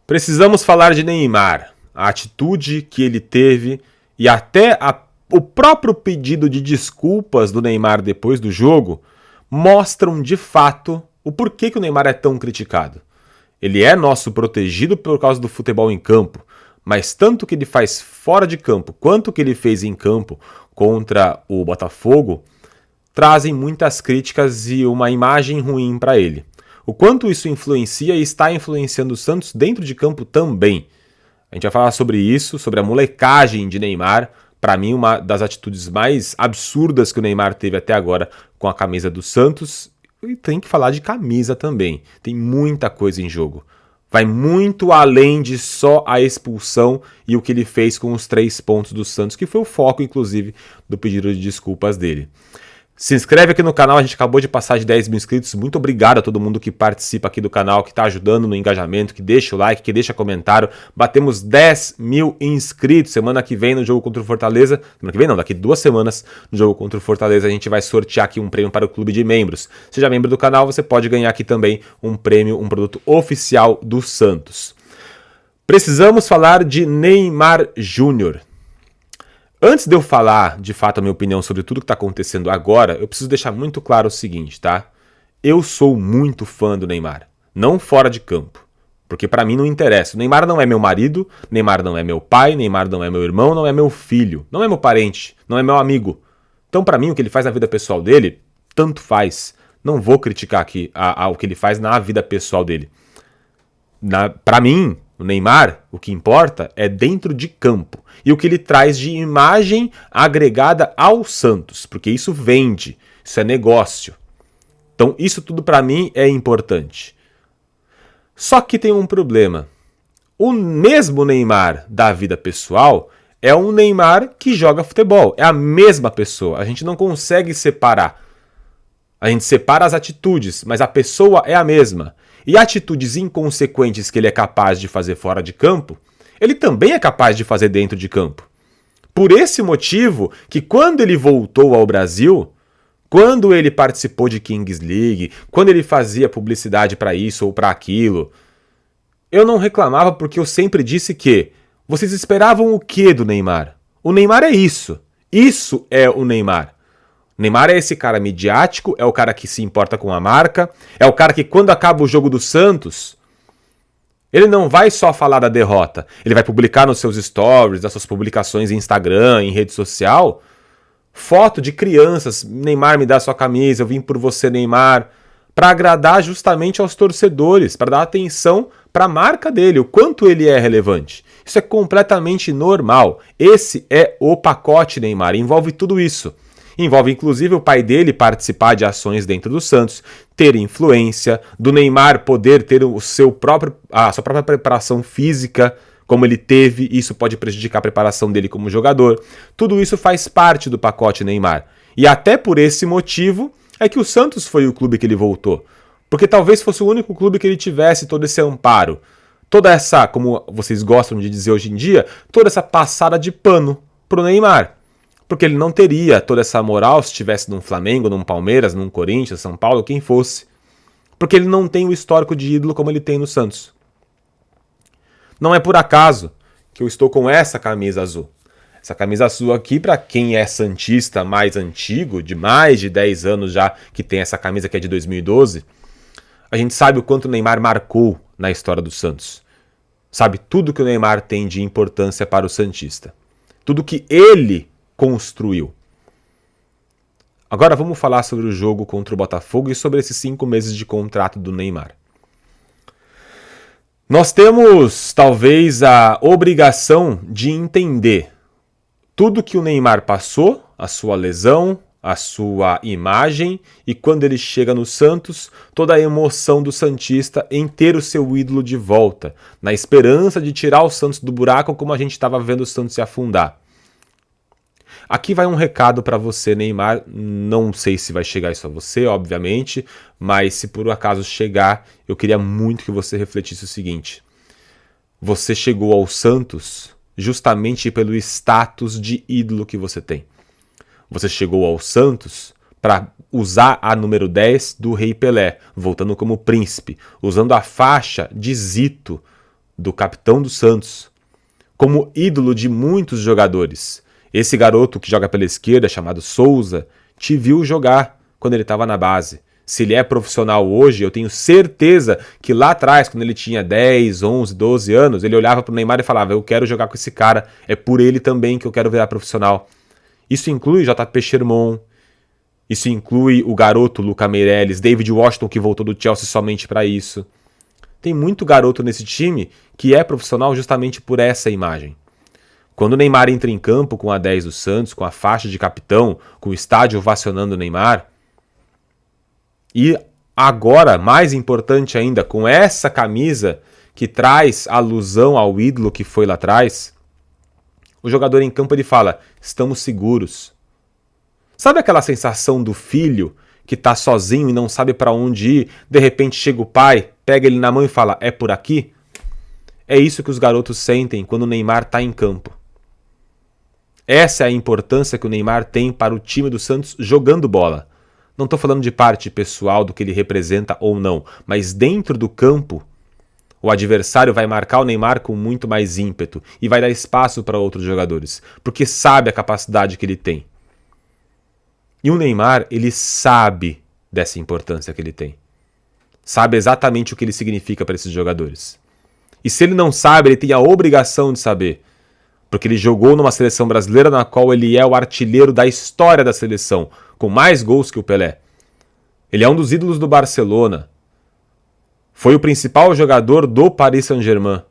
Precisamos falar de Neymar, a atitude que ele teve e até o próprio pedido de desculpas do Neymar depois do jogo mostram de fato o porquê que o Neymar é tão criticado. Ele é nosso protegido por causa do futebol em campo, mas tanto que ele faz fora de campo quanto que ele fez em campo contra o Botafogo trazem muitas críticas e uma imagem ruim para ele. O quanto isso influencia e está influenciando o Santos dentro de campo também. A gente vai falar sobre isso, sobre a molecagem de Neymar. Para mim, uma das atitudes mais absurdas que o Neymar teve até agora com a camisa do Santos. E tem que falar de camisa também. Tem muita coisa em jogo. Vai muito além de só a expulsão e o que ele fez com os 3 pontos do Santos, que foi o foco, inclusive, do pedido de desculpas dele. Se inscreve aqui no canal, a gente acabou de passar de 10 mil inscritos. Muito obrigado a todo mundo que participa aqui do canal, que está ajudando no engajamento, que deixa o like, que deixa comentário. Batemos 10 mil inscritos. Semana que vem no jogo contra o Fortaleza. Semana que vem não, daqui 2 semanas no jogo contra o Fortaleza a gente vai sortear aqui um prêmio para o clube de membros. Seja membro do canal, você pode ganhar aqui também um prêmio, um produto oficial do Santos. Precisamos falar de Neymar Júnior. Antes de eu falar, de fato, a minha opinião sobre tudo que está acontecendo agora, eu preciso deixar muito claro o seguinte, tá? Eu sou muito fã do Neymar, não fora de campo, porque para mim não interessa. O Neymar não é meu marido, Neymar não é meu pai, Neymar não é meu irmão, não é meu filho, não é meu parente, não é meu amigo. Então, para mim, o que ele faz na vida pessoal dele, tanto faz. Não vou criticar aqui o que ele faz na vida pessoal dele. Para mim, o Neymar, o que importa é dentro de campo. E o que ele traz de imagem agregada ao Santos. Porque isso vende, isso é negócio. Então isso tudo para mim é importante. Só que tem um problema. O mesmo Neymar da vida pessoal é um Neymar que joga futebol. É a mesma pessoa. A gente não consegue separar. A gente separa as atitudes, mas a pessoa é a mesma. E atitudes inconsequentes que ele é capaz de fazer fora de campo, ele também é capaz de fazer dentro de campo. Por esse motivo que quando ele voltou ao Brasil, quando ele participou de Kings League, quando ele fazia publicidade para isso ou para aquilo, eu não reclamava porque eu sempre disse que vocês esperavam o quê do Neymar? O Neymar é isso. Isso é o Neymar. Neymar é esse cara midiático, é o cara que se importa com a marca, é o cara que quando acaba o jogo do Santos, ele não vai só falar da derrota, ele vai publicar nos seus stories, nas suas publicações em Instagram, em rede social, foto de crianças, Neymar me dá sua camisa, eu vim por você Neymar, para agradar justamente aos torcedores, para dar atenção para a marca dele, o quanto ele é relevante. Isso é completamente normal, esse é o pacote Neymar, envolve tudo isso. Envolve inclusive o pai dele participar de ações dentro do Santos, ter influência, do Neymar poder ter a sua própria preparação física, como ele teve, isso pode prejudicar a preparação dele como jogador. Tudo isso faz parte do pacote Neymar. E até por esse motivo é que o Santos foi o clube que ele voltou. Porque talvez fosse o único clube que ele tivesse todo esse amparo. Toda essa, como vocês gostam de dizer hoje em dia, toda essa passada de pano pro Neymar. Porque ele não teria toda essa moral se estivesse num Flamengo, num Palmeiras, num Corinthians, São Paulo, quem fosse. Porque ele não tem o histórico de ídolo como ele tem no Santos. Não é por acaso que eu estou com essa camisa azul. Essa camisa azul aqui, para quem é santista mais antigo, de mais de 10 anos já, que tem essa camisa que é de 2012, a gente sabe o quanto o Neymar marcou na história do Santos. Sabe tudo que o Neymar tem de importância para o santista. Tudo que ele construiu. Agora vamos falar sobre o jogo contra o Botafogo e sobre esses 5 meses de contrato do Neymar. Nós temos talvez a obrigação de entender tudo que o Neymar passou, a sua lesão, a sua imagem e quando ele chega no Santos, toda a emoção do santista em ter o seu ídolo de volta, na esperança de tirar o Santos do buraco como a gente estava vendo o Santos se afundar. Aqui vai um recado para você, Neymar. Não sei se vai chegar isso a você, obviamente, mas se por acaso chegar, eu queria muito que você refletisse o seguinte. Você chegou ao Santos justamente pelo status de ídolo que você tem. Você chegou ao Santos para usar a número 10 do Rei Pelé, voltando como príncipe, usando a faixa de Zito do capitão do Santos, como ídolo de muitos jogadores. Esse garoto que joga pela esquerda, chamado Souza, te viu jogar quando ele estava na base. Se ele é profissional hoje, eu tenho certeza que lá atrás, quando ele tinha 10, 11, 12 anos, ele olhava para o Neymar e falava: eu quero jogar com esse cara, é por ele também que eu quero virar profissional. Isso inclui JP Sherman, isso inclui o garoto Luca Meireles, David Washington, que voltou do Chelsea somente para isso. Tem muito garoto nesse time que é profissional justamente por essa imagem. Quando o Neymar entra em campo com a 10 do Santos, com a faixa de capitão, com o estádio ovacionando o Neymar, e agora, mais importante ainda, com essa camisa que traz alusão ao ídolo que foi lá atrás, o jogador em campo ele fala: estamos seguros. Sabe aquela sensação do filho que está sozinho e não sabe para onde ir, de repente chega o pai, pega ele na mão e fala: é por aqui? É isso que os garotos sentem quando o Neymar está em campo. Essa é a importância que o Neymar tem para o time do Santos jogando bola. Não estou falando de parte pessoal do que ele representa ou não, mas dentro do campo, o adversário vai marcar o Neymar com muito mais ímpeto e vai dar espaço para outros jogadores, porque sabe a capacidade que ele tem. E o Neymar, ele sabe dessa importância que ele tem. Sabe exatamente o que ele significa para esses jogadores. E se ele não sabe, ele tem a obrigação de saber, porque ele jogou numa seleção brasileira na qual ele é o artilheiro da história da seleção, com mais gols que o Pelé. Ele é um dos ídolos do Barcelona. Foi o principal jogador do Paris Saint-Germain.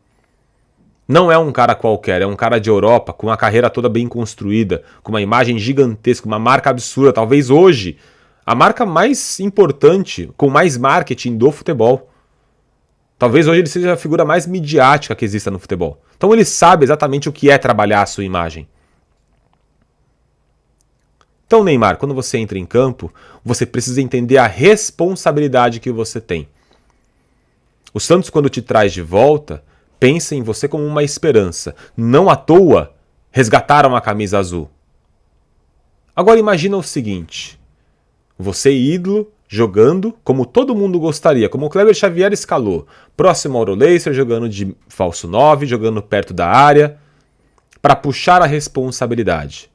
Não é um cara qualquer, é um cara de Europa, com uma carreira toda bem construída, com uma imagem gigantesca, uma marca absurda, talvez hoje a marca mais importante, com mais marketing do futebol. Talvez hoje ele seja a figura mais midiática que exista no futebol. Então ele sabe exatamente o que é trabalhar a sua imagem. Então, Neymar, quando você entra em campo, você precisa entender a responsabilidade que você tem. O Santos, quando te traz de volta, pensa em você como uma esperança. Não à toa, resgataram a camisa azul. Agora imagina o seguinte: você ídolo, jogando como todo mundo gostaria, como o Kleber Xavier escalou. Próximo ao Aurelien, jogando de falso 9, jogando perto da área, para puxar a responsabilidade.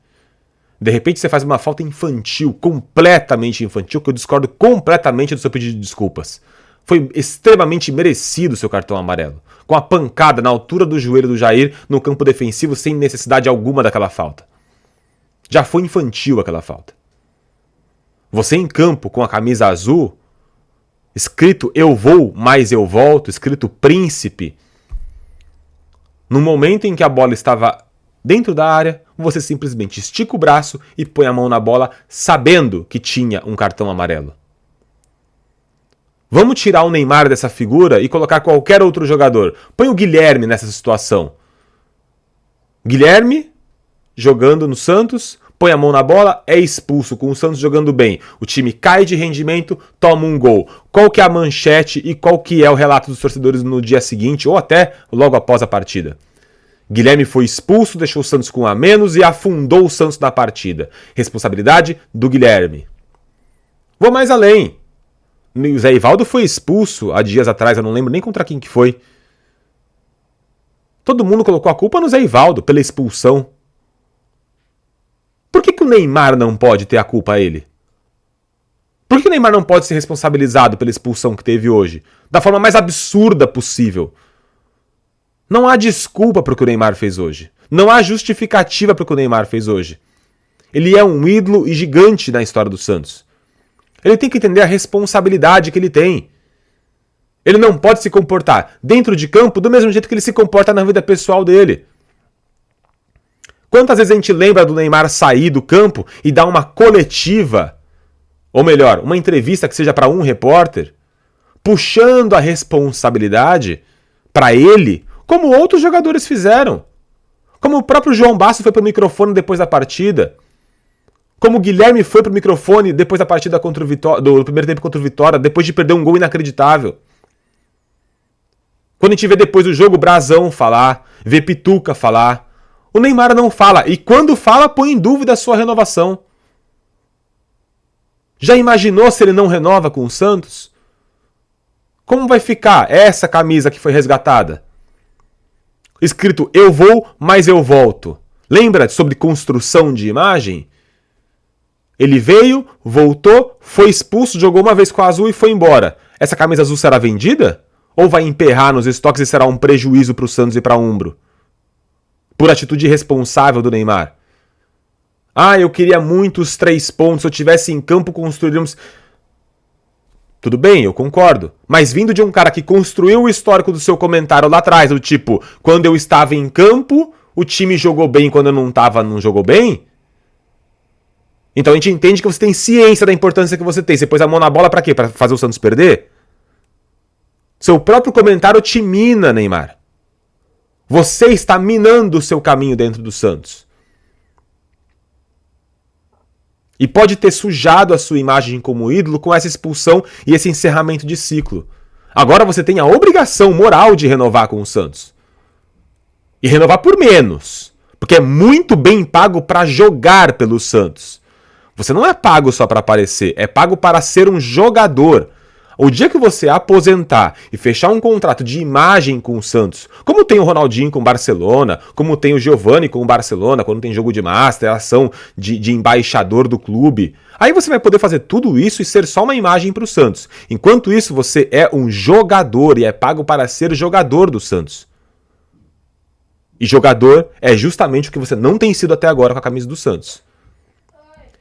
De repente você faz uma falta infantil, completamente infantil, que eu discordo completamente do seu pedido de desculpas. Foi extremamente merecido o seu cartão amarelo, com a pancada na altura do joelho do Jair no campo defensivo sem necessidade alguma daquela falta. Já foi infantil aquela falta. Você em campo com a camisa azul, escrito eu vou, mas eu volto, escrito príncipe, no momento em que a bola estava dentro da área, você simplesmente estica o braço e põe a mão na bola sabendo que tinha um cartão amarelo. Vamos tirar o Neymar dessa figura e colocar qualquer outro jogador. Põe o Guilherme nessa situação. Guilherme, jogando no Santos, põe a mão na bola, é expulso com o Santos jogando bem. O time cai de rendimento, toma um gol. Qual que é a manchete e qual que é o relato dos torcedores no dia seguinte ou até logo após a partida? Guilherme foi expulso, deixou o Santos com um a menos e afundou o Santos na partida. Responsabilidade do Guilherme. Vou mais além. O Zé Ivaldo foi expulso há dias atrás, eu não lembro nem contra quem que foi. Todo mundo colocou a culpa no Zé Ivaldo pela expulsão. Por que o Neymar não pode ter a culpa a ele? Por que o Neymar não pode ser responsabilizado pela expulsão que teve hoje? Da forma mais absurda possível. Não há desculpa para o que o Neymar fez hoje. Não há justificativa para o que o Neymar fez hoje. Ele é um ídolo e gigante na história do Santos. Ele tem que entender a responsabilidade que ele tem. Ele não pode se comportar dentro de campo do mesmo jeito que ele se comporta na vida pessoal dele. Quantas vezes a gente lembra do Neymar sair do campo e dar uma coletiva, ou melhor, uma entrevista que seja para um repórter, puxando a responsabilidade para ele, como outros jogadores fizeram. Como o próprio João Basso foi para o microfone depois da partida. Como o Guilherme foi para o microfone depois da partida contra o Vitória, do primeiro tempo contra o Vitória, depois de perder um gol inacreditável. Quando a gente vê depois do jogo o Brazão falar, vê Pituca falar, o Neymar não fala. E quando fala, põe em dúvida a sua renovação. Já imaginou se ele não renova com o Santos? Como vai ficar essa camisa que foi resgatada? escrito eu vou, mas eu volto. Lembra sobre construção de imagem? Ele veio, voltou, foi expulso, jogou uma vez com a azul e foi embora. Essa camisa azul será vendida? Ou vai emperrar nos estoques e será um prejuízo para o Santos e para a Umbro? Por atitude irresponsável do Neymar. Ah, eu queria muito os 3 pontos, se eu tivesse em campo construiríamos... Tudo bem, eu concordo. Mas vindo de um cara que construiu o histórico do seu comentário lá atrás, do tipo, quando eu estava em campo, o time jogou bem, quando eu não estava, não jogou bem... Então a gente entende que você tem ciência da importância que você tem. Você pôs a mão na bola pra quê? Pra fazer o Santos perder? Seu próprio comentário te mina, Neymar. Você está minando o seu caminho dentro do Santos. E pode ter sujado a sua imagem como ídolo com essa expulsão e esse encerramento de ciclo. Agora você tem a obrigação moral de renovar com o Santos. E renovar por menos. Porque é muito bem pago pra jogar pelo Santos. Você não é pago só para aparecer, é pago para ser um jogador. O dia que você aposentar e fechar um contrato de imagem com o Santos, como tem o Ronaldinho com o Barcelona, como tem o Giovani com o Barcelona, quando tem jogo de master, ação de embaixador do clube, aí você vai poder fazer tudo isso e ser só uma imagem para o Santos. Enquanto isso, você é um jogador e é pago para ser jogador do Santos. E jogador é justamente o que você não tem sido até agora com a camisa do Santos.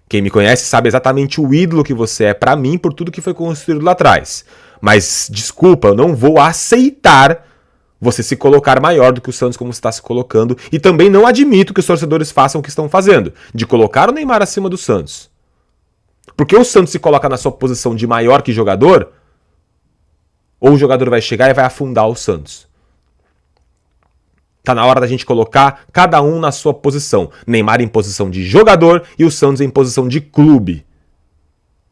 Quem me conhece sabe exatamente o ídolo que você é pra mim por tudo que foi construído lá atrás. Mas, desculpa, eu não vou aceitar você se colocar maior do que o Santos como você está se colocando. E também não admito que os torcedores façam o que estão fazendo, de colocar o Neymar acima do Santos. Porque o Santos se coloca na sua posição de maior que jogador, ou o jogador vai chegar e vai afundar o Santos. Tá na hora da gente colocar cada um na sua posição. Neymar em posição de jogador e o Santos em posição de clube.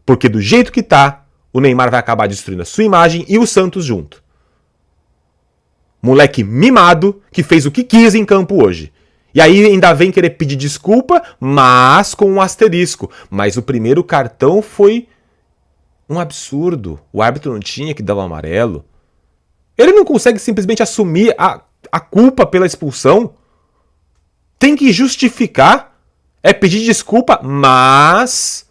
Porque do jeito que tá, o Neymar vai acabar destruindo a sua imagem e o Santos junto. Moleque mimado que fez o que quis em campo hoje. E aí ainda vem querer pedir desculpa, mas com um asterisco. Mas o primeiro cartão foi um absurdo. O árbitro não tinha que dar o amarelo. Ele não consegue simplesmente assumir a culpa pela expulsão, tem que justificar, é pedir desculpa, mas...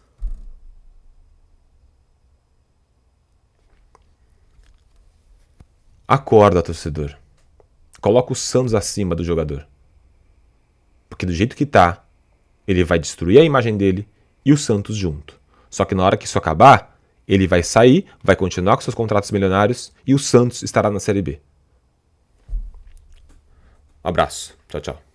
Acorda, torcedor. Coloca o Santos acima do jogador. Porque do jeito que tá, ele vai destruir a imagem dele e o Santos junto. Só que na hora que isso acabar, ele vai sair, vai continuar com seus contratos milionários e o Santos estará na Série B. Abraço. Tchau, tchau.